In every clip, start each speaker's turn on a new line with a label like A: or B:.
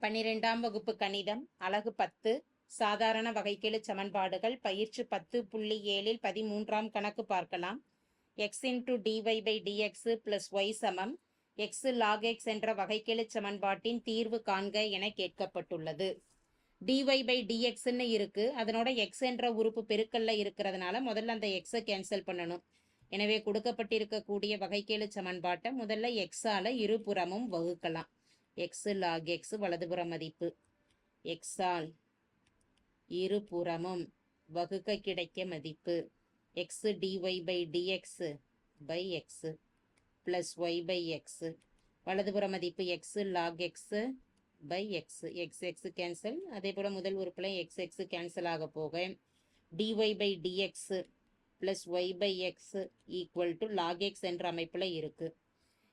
A: 12ஆம் வகுப்பு கணிதம் அலகு 10 சாதாரண வகைக்கெழு சமன்பாடுகள் பயிற்சி 10.7 13ஆம் கணக்கு பார்க்கலாம். x into dy by dx plus y சமம் x log x என்ற வகைக்கெழு சமன்பாட்டின் தீர்வு காண்க என கேட்கப்பட்டுள்ளது. dy by dx ன்னு இருக்கு, அதனோட x என்ற உறுப்பு பெருக்கல்ல இருக்கிறதுனால முதல்ல அந்த x கேன்சல் பண்ணணும். எனவே கொடுக்கப்பட்டிருக்கக்கூடிய வகைக்கெழு சமன்பாட்டை முதல்ல x ஆல இருபுறமும் வகுக்கலாம். x log x வலதுபுற மதிப்பு x ஆல் இருபுறமும் வகுக்க கிடைக்க மதிப்பு x dy by dx by x plus y by x வலதுபுற மதிப்பு x log x by x x cancel. அதே போல முதல் உறுப்புல x கேன்சல் ஆக போக dy by dx plus y by x equal to log x என்ற அமைப்புல இருக்கு.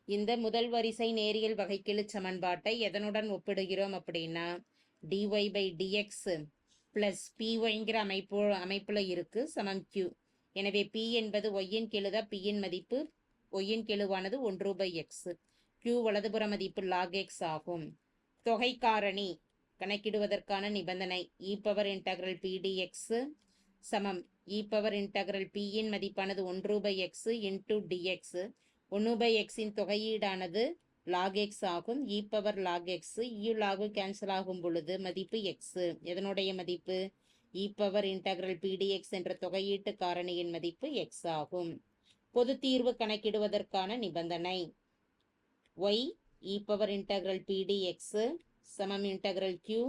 A: இந்த முதல் வரிசை நேரியல் வகைக்கெழு சமன்பாட்டை எதனுடன் ஒப்பிடுகிறோம் அப்படின்னா dy by dx plus pyங்கிற அமைப்புல இருக்கு சமம் q. எனவே p என்பது yன் கெழுதா, p யின் மதிப்பு yன் கெழுவானது 1/x, q வலதுபுற மதிப்பு log x ஆகும். தொகை காரணி கணக்கிடுவதற்கான நிபந்தனை e power integral p dx சமம் e பவர் இன்டகிரல் p யின் மதிப்பானது 1/x into dx 1/x இன் தொகையீடானது log x ஆகும். e power log x u log cancel ஆகும் பொழுது மதிப்பு x. எதனுடைய மதிப்பு? e power integral p dx என்ற தொகையீட்டு காரணியின் மதிப்பு x ஆகும். பொது தீர்வு கணக்கிடுவதற்கான நிபந்தனை y e power integral p dx சமம் integral q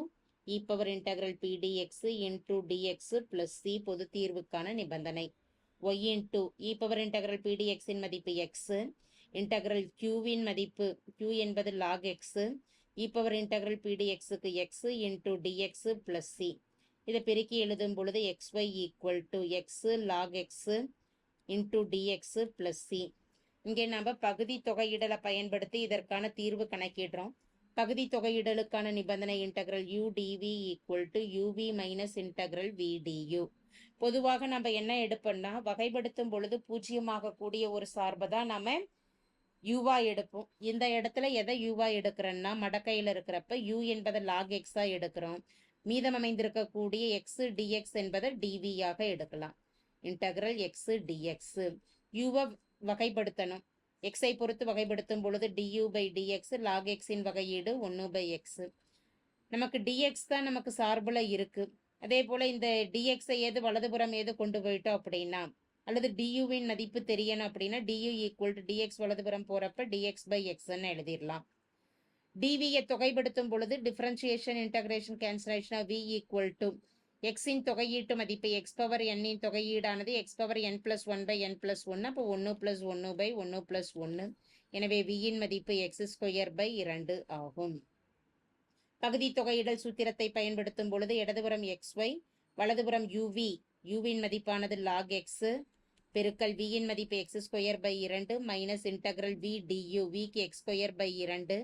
A: e power integral p dx into dx plus c பொது தீர்வுக்கான நிபந்தனை. y into e power integral p dx இன் மதிப்பு x, இன்டகிரல் q வின் மதிப்பு q என்பது log x, e power integral p dx க்கு x into dx plus c. இதை பெருக்கி எழுதும் பொழுது xy equal to x log x into dx plus c. இங்கே நம்ம பகுதி தொகையிடலை பயன்படுத்தி இதற்கான தீர்வு கணக்கிடுறோம். பகுதி தொகையிடலுக்கான நிபந்தனை integral u dv equal to uv minus integral v du. பொதுவாக நம்ம என்ன எடுப்போம்னா வகைப்படுத்தும் பொழுது பூஜ்ஜியமாக கூடிய ஒரு சார்பை தான் நம்ம யூவா எடுப்போம். இந்த இடத்துல எதை யூவா எடுக்கிறோம்னா மடக்கையில் இருக்கிறப்ப u என்பதை log x எடுக்கிறோம். மீதம் அமைந்திருக்கக்கூடிய x dx என்பதை dv ஆக எடுக்கலாம். Integral x dx யூவை வகைப்படுத்தணும். x பொறுத்து வகைப்படுத்தும் பொழுது du by dx log x இன் வகையீடு 1/x. நமக்கு dx தான் நமக்கு சார்புல இருக்கு. அதே போல இந்த dx ஏது வலதுபுறம் ஏது கொண்டு போயிட்டோம் அப்படின்னா அல்லது duவின் மதிப்பு தெரியணும் அப்படின்னா du equal to dx வலதுபுறம் போறப்ப dx by x எழுதிடலாம். dvயை தொகைப்படுத்தும் பொழுது differentiation integration cancellation v equal to x இன் தொகையீட்டு மதிப்பு x பவர் n இன் தொகையீடானது x power n plus 1/n plus 1, அப்போ 1 plus 1/1 plus 1. எனவே v இன் மதிப்பு x ஸ்கொயர் by 2 ஆகும். பகுதி தொகையிடல் சூத்திரத்தை பயன்படுத்தும் பொழுது இடதுபுறம் xy வலதுபுறம் uv, uவின் மதிப்பானது log x பெருக்கல் v இன் மதிப்பு x square by 2 minus integral v du, v க்கு x ஸ்கொயர் by 2,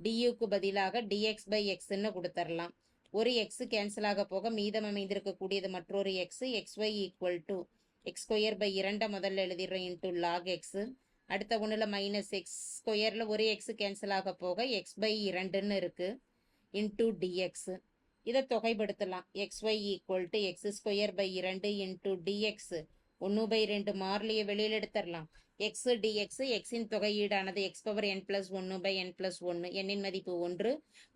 A: duக்கு பதிலாக dx by x ன்னு கொடுத்துடலாம். ஒரு x கேன்சல் ஆக போக மீதம் அமைந்திருக்கக்கூடியது மற்றொரு x, xy equal to x square by 2 முதல்ல எழுதிடுறோம் into log x. அடுத்த ஒண்ணுல மைனஸ் x ஸ்கொயர்ல ஒரு x கேன்சல் ஆக போக x by 2ன்னு இருக்கு into dx. இதை தொகைப்படுத்தலாம். xy equal to x square by 2 into dx 1/2 மாறிலியை வெளியில் எடுத்துடலாம். x dx x இன் தொகையீடானது x power n plus 1/n plus 1, n இன் மதிப்பு 1,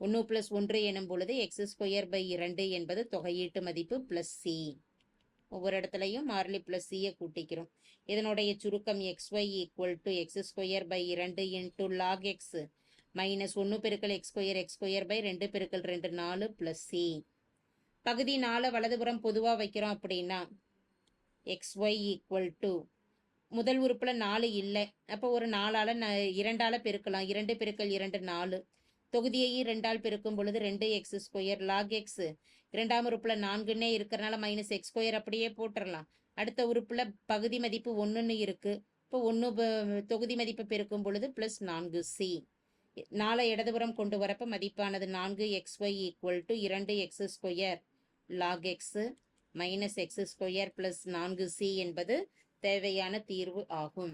A: 1 plus 1 எனும் பொழுது x ஸ்கொயர் by 2 என்பது தொகையீட்டு மதிப்பு plus c. ஒவ்வொரு இடத்துலையும் மாறிலி plus c கூட்டிக்கிறோம். இதனுடைய சுருக்கம் xy equal to x square by 2 into log x minus 1 பெருக்கல் x ஸ்கொயர் by 2 பெருக்கல் 2 4 plus c. பகுதி 4 வலதுபுறம் பொதுவா வைக்கிறோம் அப்படின்னா xy equal to முதல் உறுப்புல 4 இல்லை, அப்போ ஒரு 4ஆல 2ஆல பெருக்கலாம். 2 பெருக்கல் 2 4. தொகுதியை 2ஆல் பெருக்கும் பொழுது 2x ஸ்கொயர் log x. இரண்டாம் உறுப்புல 4ன்னே இருக்கிறனால மைனஸ் x ஸ்கொயர் அப்படியே போட்டுடலாம். அடுத்த உறுப்புல பகுதி மதிப்பு 1ன்னு இருக்கு, இப்போ 1 தொகுதி மதிப்பு பெருக்கும் பொழுது பிளஸ் 4c. 4 இடதுபுறம் கொண்டு வரப்ப மதிப்பானது 4xy equal to 2x square log x minus x square plus 4c என்பது தேவையான தீர்வு ஆகும்.